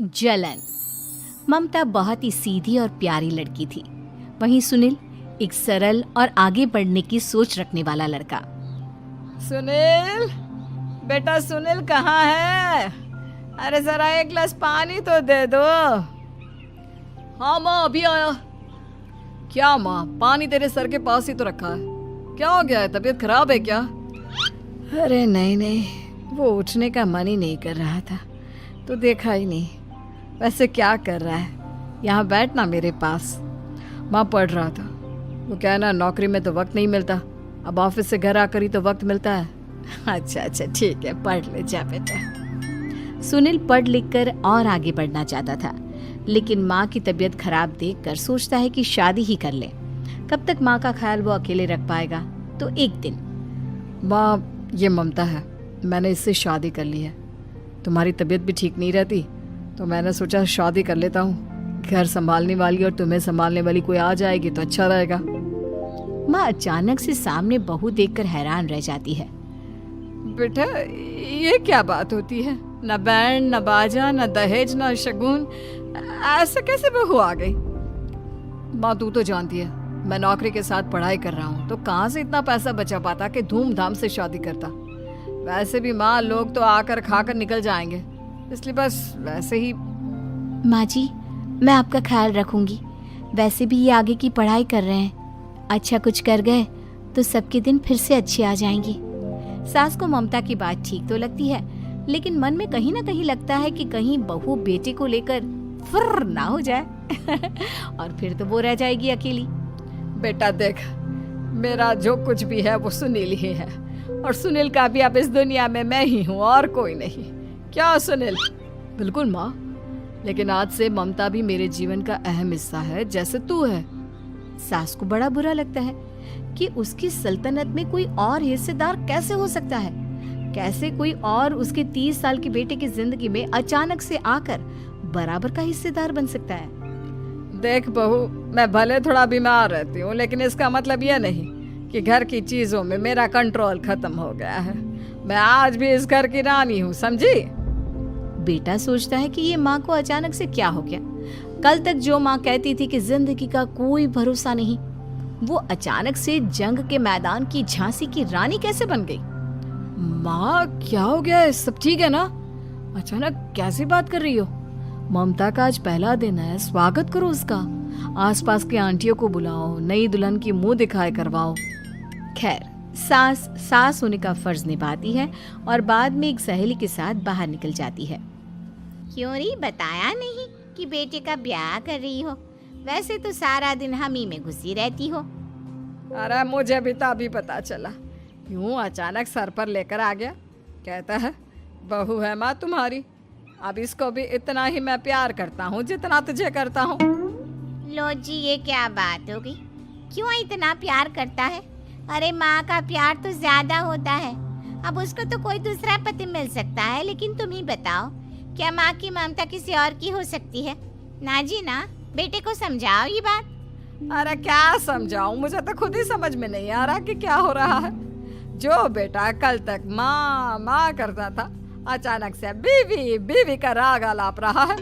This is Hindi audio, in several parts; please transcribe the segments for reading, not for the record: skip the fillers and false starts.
जलन। ममता बहुत ही सीधी और प्यारी लड़की थी, वहीं सुनील एक सरल और आगे बढ़ने की सोच रखने वाला लड़का। सुनील, बेटा सुनील कहाँ है? अरे जरा एक गिलास पानी तो दे दो। हाँ माँ, अभी आया। क्या माँ, पानी तेरे सर के पास ही तो रखा है, क्या हो गया है? तबीयत खराब है क्या? अरे नहीं नहीं, वो उठने का मन ही नहीं कर रहा था तो देखा ही नहीं। वैसे क्या कर रहा है? यहाँ बैठ ना मेरे पास। माँ पढ़ रहा था। वो क्या है ना, नौकरी में तो वक्त नहीं मिलता, अब ऑफिस से घर आकर ही तो वक्त मिलता है। अच्छा अच्छा ठीक है, पढ़ ले जा बेटा। सुनील पढ़ लिख कर और आगे बढ़ना चाहता था, लेकिन माँ की तबीयत खराब देखकर सोचता है कि शादी ही कर ले। कब तक माँ का ख्याल वो अकेले रख पाएगा? तो एक दिन, माँ ये ममता है, मैंने इससे शादी कर ली है। तुम्हारी तबीयत भी ठीक नहीं रहती तो मैंने सोचा शादी कर लेता हूँ। घर संभालने वाली और तुम्हें संभालने वाली कोई आ जाएगी तो अच्छा रहेगा। माँ अचानक से सामने बहू देखकर हैरान रह जाती है। बेटा ये क्या बात होती है? न बैंड, न बाजा, न दहेज, न शगुन, ऐसे कैसे बहू आ गई? माँ तू तो जानती है मैं नौकरी के साथ पढ़ाई कर रहा हूँ, तो कहाँ से इतना पैसा बचा पाता कि धूमधाम से शादी करता। वैसे भी माँ, लोग तो आकर खाकर निकल जाएंगे, इसलिए बस वैसे ही। माँ जी, मैं आपका ख्याल रखूंगी। वैसे भी ये आगे की पढ़ाई कर रहे हैं, अच्छा कुछ कर गए तो सबके दिन फिर से अच्छे आ जाएंगे। सास को ममता की बात ठीक तो लगती है, लेकिन मन में कहीं ना कहीं लगता है कि कहीं बहू बेटे को लेकर फुर्र ना हो जाए और फिर तो वो रह जाएगी अकेली। बेटा देख, मेरा जो कुछ भी है वो सुनील ही है, और सुनील का भी अब इस दुनिया में मैं ही हूँ और कोई नहीं। क्या सुनील? बिल्कुल माँ, लेकिन आज से ममता भी मेरे जीवन का अहम हिस्सा है, जैसे तू है। सास को बड़ा बुरा लगता है कि उसकी सल्तनत में कोई और हिस्सेदार कैसे हो सकता है। कैसे कोई और उसके 30 साल के बेटे की जिंदगी में अचानक से आकर बराबर का हिस्सेदार बन सकता है। देख बहू, मैं भले थोड़ा बीमार रहती हूँ, लेकिन इसका मतलब यह नहीं कि घर की चीजों में मेरा कंट्रोल खत्म हो गया है। मैं आज भी इस घर की रानी हूँ, समझी? बेटा सोचता है कि ये माँ को अचानक से क्या हो गया। कल तक जो माँ कहती थी कि जिंदगी का कोई भरोसा नहीं, वो अचानक से जंग के मैदान की झांसी की रानी कैसे बन गई? माँ क्या हो गया है? सब ठीक है ना? अचानक कैसी बात कर रही हो? ममता का आज पहला दिन है, स्वागत करो उसका। आसपास की आंटियों को बुलाओ, नई दुल्हन की मुंह दिखाए करवाओ। खैर, सास होने का फर्ज निभाती है और बाद में एक सहेली के साथ बाहर निकल जाती है। क्यों री बताया नहीं कि बेटे का ब्याह कर रही हो? वैसे तो सारा दिन हम ही में घुसी रहती हो। अरे मुझे भी तो अभी पता चला, यूं अचानक सर पर लेकर आ गया। कहता है बहू है माँ तुम्हारी, अब इसको भी इतना ही मैं प्यार करता हूँ जितना तुझे करता हूँ। लो जी, ये क्या बात हो गई? क्यों इतना प्यार करता है? अरे माँ का प्यार तो ज्यादा होता है। अब उसको तो कोई दूसरा पति मिल सकता है, लेकिन तुम ही बताओ, क्या माँ की ममता किसी और की हो सकती है? ना जी ना, बेटे को समझाओ ये बात। अरे क्या समझाऊं, मुझे तो खुद ही समझ में नहीं आ रहा कि क्या हो रहा है। जो बेटा कल तक माँ माँ करता था, अचानक से बीवी बीवी का राग आलाप रहा है।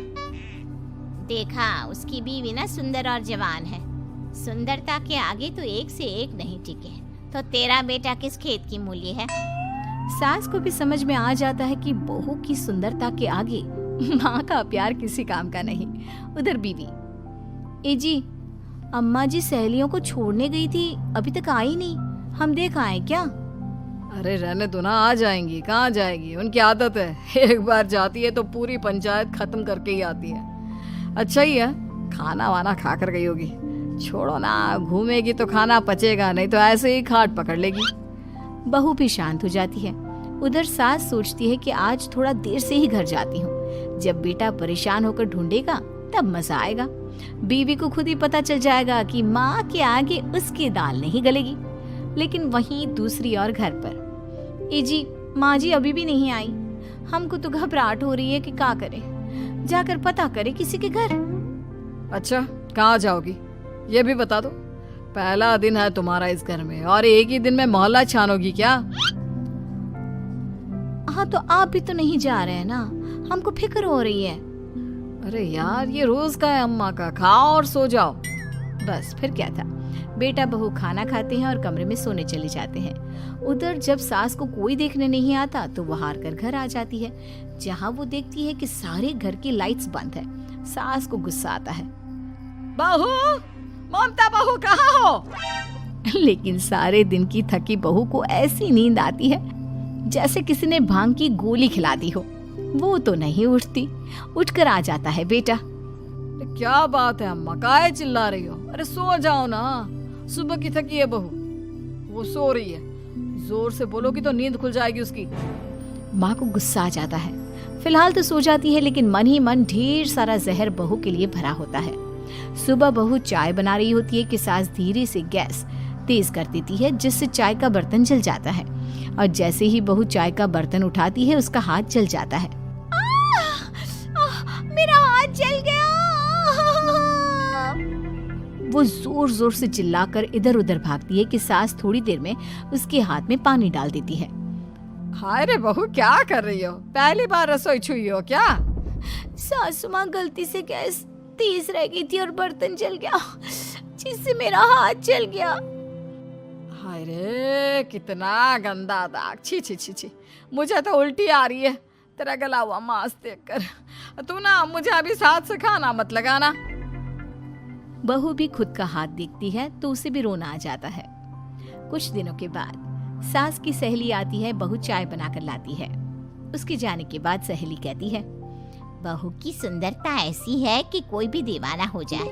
देखा, उसकी बीवी ना सुंदर और जवान है। सुंदरता के आगे तो एक से एक नहीं टिके, तो तेरा बेटा किस खेत की मूली है? सास को भी समझ में आ जाता है कि बहू की सुंदरता के आगे माँ का प्यार किसी काम का नहीं। उधर बीवी, ए जी, अम्मा जी सहेलियों को छोड़ने गई थी, अभी तक आई नहीं, हम देख आए क्या? अरे रहने दो ना, आ जाएंगी। कहाँ जाएगी, उनकी आदत है, एक बार जाती है तो पूरी पंचायत खत्म करके ही आती है। अच्छा ही है, खाना वाना खा कर गई होगी। छोड़ो ना, घूमेगी तो खाना पचेगा, नहीं तो ऐसे ही खाट पकड़ लेगी। बहू भी शांत हो जाती है। उधर सास सोचती है कि आज थोड़ा देर से ही घर जाती हूँ, जब बेटा परेशान होकर ढूंढेगा तब मजा आएगा। बीवी को खुद ही पता चल जाएगा कि माँ के आगे उसकी दाल नहीं गलेगी। लेकिन वहीं दूसरी ओर घर पर, ए जी, माँ जी अभी भी नहीं आई, हमको तो घबराहट हो रही है कि क्या करें, जाकर पता करे किसी के घर। अच्छा, कहाँ जाओगी ये भी बता दो। पहला दिन है तुम्हारा इस घर में और एक ही दिन में मोहल्ला छानोगी क्या? हाँ, तो आप भी तो नहीं जा रहे हैं ना, हमको फिक्र हो रही है। अरे यार, ये रोज का है अम्मा का, खाओ और सो जाओ। बस फिर क्या था, बेटा बहू खाना खाते हैं और कमरे में सोने चले जाते हैं। उधर जब सास को कोई देखने नहीं आता तो वो हार कर घर आ जाती है, जहाँ वो देखती है कि सारे घर की लाइट्स बंद है। सास को गुस्सा आता है। बहू, ममता बहू कहाँ हो? लेकिन सारे दिन की थकी बहू को ऐसी नींद आती है जैसे किसी ने भांग की गोली खिला दी हो। वो तो नहीं उठती। उठकर आ जाता है बेटा। क्या बात है अम्मा, काहे चिल्ला रही हो? अरे सो जाओ ना, सुबह की थकी है बहू, वो सो रही है। जोर से बोलोगी तो नींद खुल जाएगी उसकी। माँ को गुस्सा आ जाता है। फिलहाल तो सो जाती है, लेकिन मन ही मन ढेर सारा जहर बहू के लिए भरा होता है। सुबह बहू चाय बना रही होती है कि सास धीरे से गैस तेज कर देती है, जिससे चाय का बर्तन जल जाता है। और जैसे ही बहू चाय का बर्तन उठाती है, उसका हाथ जल जाता है। मेरा हाथ जल गया। वो जोर जोर से चिल्लाकर इधर उधर भागती है कि सास थोड़ी देर में उसके हाथ में पानी डाल देती है। हाय रे बहू, क्या कर रही हो? पहली बार रसोई छुई हो क्या? सासू माँ गलती से गैस तेज रह गई थी और बर्तन जल गया, जिससे मेरा हाथ जल गया। हाय रे, कितना गंदा दाग। छी छी छी छी, मुझे तो उल्टी आ रही है तेरा गला हुआ मांस देखकर। तू ना मुझे अभी साथ से खाना मत लगाना। बहू भी खुद का हाथ देखती है तो उसे भी रोना आ जाता है। कुछ दिनों के बाद सास की सहेली आती है, बहू चाय बनाकर लाती है। उसके जाने के बाद सहेली कहती है, बहू की सुंदरता ऐसी है कि कोई भी दीवाना हो जाए।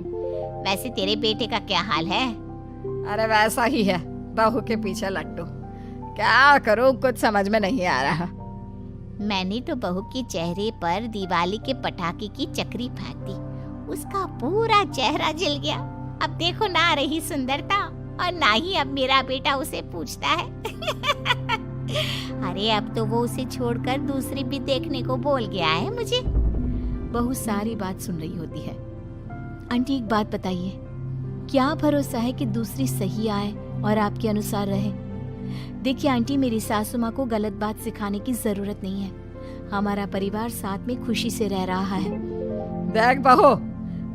वैसे तेरे बेटे का क्या हाल है? अरे वैसा ही है, बहू के पीछे लट्टू। क्या करूं, कुछ समझ में नहीं आ रहा। मैंने तो बहू के चेहरे पर दिवाली के पटाखे की चक्री फेंक दी, उसका पूरा चेहरा जल गया। अब देखो ना रही सुंदरता, और ना ही अब मेरा बेटा उसे पूछता है। अरे अब तो वो उसे छोड़कर दूसरी भी देखने को बोल गया है मुझे। बहू सारी बात सुन रही होती है। आंटी एक बात बताइए, क्या भरोसा है कि दूसरी सही आए और आपके अनुसार रहे? देखिए आंटी, मेरी सासू माँ को गलत बात सिखाने की जरूरत नहीं है। हमारा परिवार साथ में खुशी से रह रहा है। देख बहू,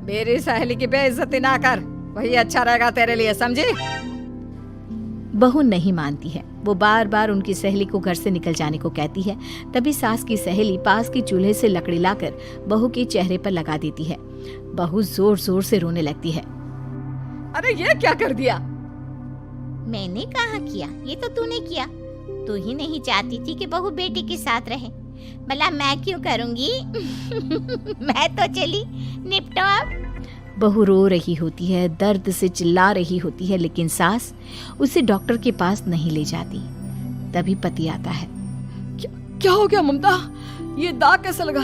मेरी सहेली की बेइज्जती ना कर, वही अच्छा रहेगा तेरे लिए, समझी? बहू नहीं मानती है। वो बार बार उनकी सहेली को घर से निकल जाने को कहती है। तभी सास की सहेली पास के चूल्हे से लकड़ी लाकर बहू के चेहरे पर लगा देती है। बहू जोर जोर से रोने लगती है। अरे ये क्या कर दिया? मैंने कहा किया, ये तो तूने किया। तू ही नहीं चाहती थी कि बहू बेटी के साथ रहे, भला मैं क्यों करूंगी? मैं तो चली, निपटो अब। बहू रो रही होती है, दर्द से चिल्ला रही होती है, लेकिन सास उसे डॉक्टर के पास नहीं ले जाती। तभी पति आता है। क्या हो गया ममता? ये दाग कैसे लगा?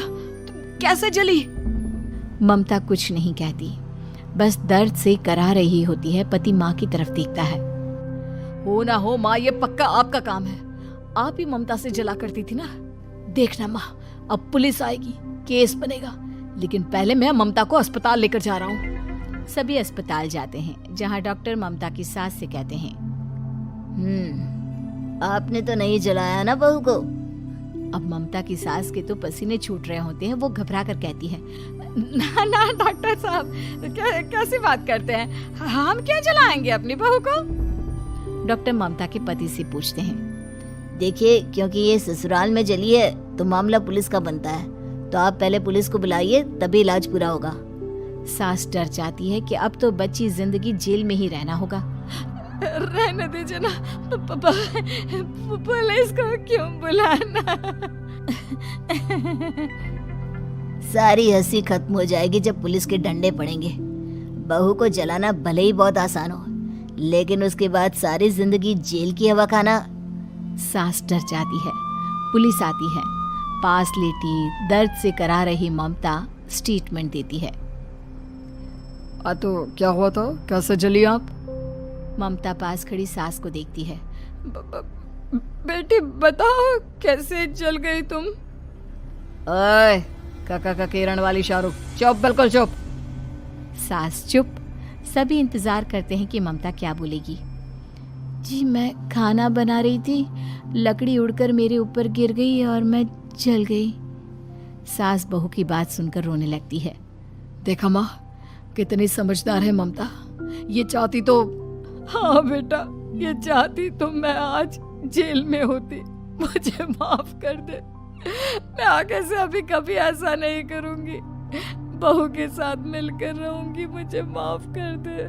कैसे जली? ममता कुछ नहीं कहती, बस दर्द से करा रही होती है। पति माँ की तरफ देखता है। हो ना हो माँ, ये पक्का आपका काम है। आप ही ममता से जला करती थी ना। देखना माँ, अब पुलिस आएगी, केस बनेगा, लेकिन पहले मैं ममता को अस्पताल लेकर जा रहा हूँ। सभी अस्पताल जाते हैं, जहाँ डॉक्टर ममता की सास से कहते हैं, आपने तो नहीं जलाया ना बहू को? अब ममता की सास के तो पसीने छूट रहे होते हैं। वो घबरा कर कहती है, ना ना डॉक्टर साहब, कैसी बात करते हैं? हम क्या जलाएंगे अपनी बहू को? डॉक्टर ममता के पति से पूछते हैं। देखिए, क्योंकि ये ससुराल में जली है तो मामला पुलिस का बनता है, तो आप पहले पुलिस को बुलाइए, तभी इलाज पूरा होगा। सास डर जाती है कि अब तो बच्ची जिंदगी जेल में ही रहना होगा। रहने दीजिए ना, पुलिस को क्यों बुलाना? सारी हंसी खत्म हो जाएगी जब पुलिस के डंडे पड़ेंगे। बहू को जलाना भले ही बहुत आसान हो, लेकिन उसके बाद सारी जिंदगी जेल की हवा खाना। सास डर जाती है। पुलिस आती है। पास लेटी दर्द से करा रही ममता स्टेटमेंट देती है। तो क्या हुआ था? कैसे जली आप? ममता पास खड़ी सास को देखती है। बेटी बताओ, कैसे जल गई तुम? ओए, काका का किरण वाली शाहरुख, चुप, बिल्कुल चुप। सास चुप। सभी इंतजार करते हैं कि ममता क्या बोलेगी। जी मैं खाना बना रही थी, लकड़ी उड़कर मेरे ऊपर गिर गई और मैं जल गई। सास बहू की बात सुनकर रोने लगती है। देखा माँ, कितनी समझदार है ममता। ये चाहती तो, हाँ बेटा, ये चाहती तो मैं आज जेल में होती। मुझे माफ कर दे, मैं आगे से अभी कभी ऐसा नहीं करूंगी। बहू के साथ मिलकर रहूंगी, मुझे माफ कर दे।